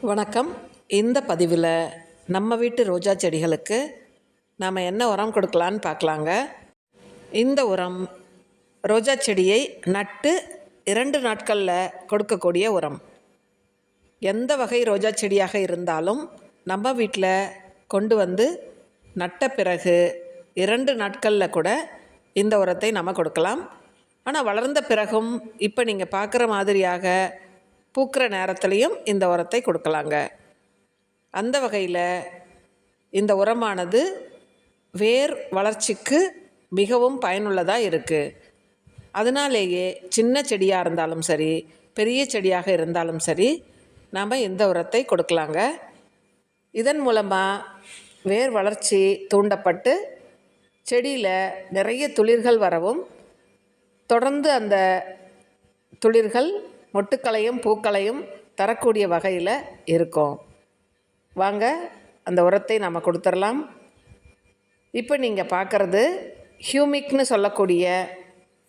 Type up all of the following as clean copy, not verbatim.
வணக்கம். இந்த பதிவில் நம்ம வீட்டு ரோஜா செடிகளுக்கு நாம் என்ன உரம் கொடுக்கலான்னு பார்க்கலாங்க. இந்த உரம் ரோஜா செடியை நட்டு 2 நாட்களில் கொடுக்கக்கூடிய உரம். எந்த வகை ரோஜா செடியாக இருந்தாலும் நம்ம வீட்டில் கொண்டு வந்து நட்ட பிறகு 2 நாட்களில் கூட இந்த உரத்தை நம்ம கொடுக்கலாம். ஆனால் வளர்ந்த பிறகும் இப்போ நீங்கள் பார்க்குற மாதிரியாக பூக்கிற நேரத்துலையும் இந்த உரத்தை கொடுக்கலாங்க. அந்த வகையில் இந்த உரமானது வேர் வளர்ச்சிக்கு மிகவும் பயனுள்ளதாக இருக்குது. அதனாலேயே சின்ன செடியாக இருந்தாலும் சரி, பெரிய செடியாக இருந்தாலும் சரி, நாம் இந்த உரத்தை கொடுக்கலாங்க. இதன் மூலமாக வேர் வளர்ச்சி தூண்டப்பட்டு செடியில் நிறைய துளிர்கள் வரவும், தொடர்ந்து அந்த துளிர்கள் மொட்டுக்களையும் பூக்களையும் தரக்கூடிய வகையில் இருக்கும். வாங்க அந்த உரத்தை நாம் கொடுத்துடலாம். இப்போ நீங்கள் பார்க்குறது ஹியூமிக்னு சொல்லக்கூடிய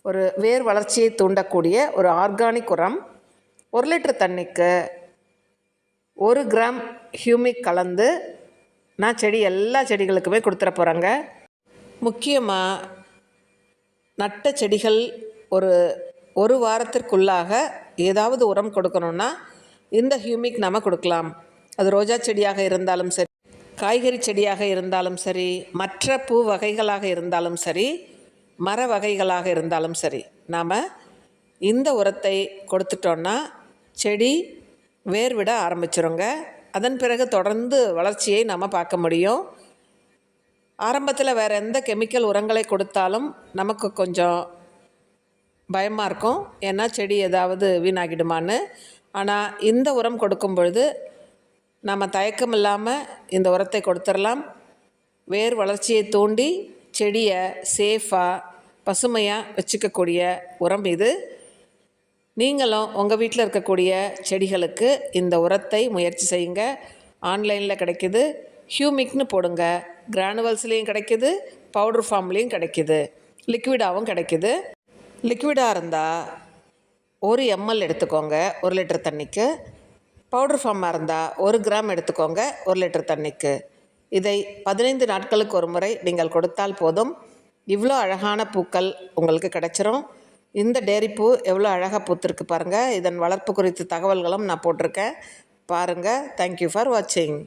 ஒரு வேர் வளர்ச்சியை தூண்டக்கூடிய ஒரு ஆர்கானிக் உரம். 1 லிட்டர் தண்ணிக்கு 1 கிராம் ஹியூமிக் கலந்து நான் எல்லா செடிகளுக்குமே கொடுத்துட போகிறேங்க. முக்கியமாக நட்ட செடிகள் ஒரு வாரத்திற்குள்ளாக ஏதாவது உரம் கொடுக்கணுன்னா இந்த ஹியூமிக் நம்ம கொடுக்கலாம். அது ரோஜா செடியாக இருந்தாலும் சரி, காய்கறி செடியாக இருந்தாலும் சரி, மற்ற பூ வகைகளாக இருந்தாலும் சரி, மர வகைகளாக இருந்தாலும் சரி, நாம் இந்த உரத்தை கொடுத்துட்டோன்னா செடி வேர் விட ஆரம்பிச்சிருங்க. அதன் பிறகு தொடர்ந்து வளர்ச்சியை நம்ம பார்க்க முடியும். ஆரம்பத்தில் வேறு எந்த கெமிக்கல் உரங்களை கொடுத்தாலும் நமக்கு கொஞ்சம் பயமாக இருக்கும், ஏன்னா செடி ஏதாவது வீணாகிடுமான்னு. ஆனால் இந்த உரம் கொடுக்கும் பொழுது நம்ம தயக்கம் இல்லாமல் இந்த உரத்தை கொடுத்துடலாம். வேர் வளர்ச்சியை தூண்டி செடியை சேஃபாக பசுமையாக வச்சுக்கக்கூடிய உரம் இது. நீங்களும் உங்கள் வீட்டில் இருக்கக்கூடிய செடிகளுக்கு இந்த உரத்தை முயற்சி செய்யுங்க. ஆன்லைனில் கிடைக்கிது, ஹியூமிக்னு போடுங்க. கிரானுவல்ஸ்லேயும் கிடைக்கிது, பவுட்ரு ஃபார்ம்லேயும் கிடைக்கிது, லிக்விடாகவும் கிடைக்கிது. லிக்விடாக இருந்தால் 1 ml எடுத்துக்கோங்க 1 லிட்டர் தண்ணிக்கு. பவுட்ரு ஃபார்மாக இருந்தால் 1 கிராம் எடுத்துக்கோங்க 1 லிட்டர் தண்ணிக்கு. இதை 15 நாட்களுக்கு ஒரு முறை நீங்கள் கொடுத்தால் போதும். இவ்வளோ அழகான பூக்கள் உங்களுக்கு கிடச்சிரும். இந்த டேரி பூ எவ்வளோ அழகாக பூத்திருக்கு பாருங்கள். இதன் வளர்ப்பு குறித்த தகவல்களும் நான் போட்டிருக்கேன், பாருங்கள். தேங்க்யூ ஃபார் வாட்சிங்.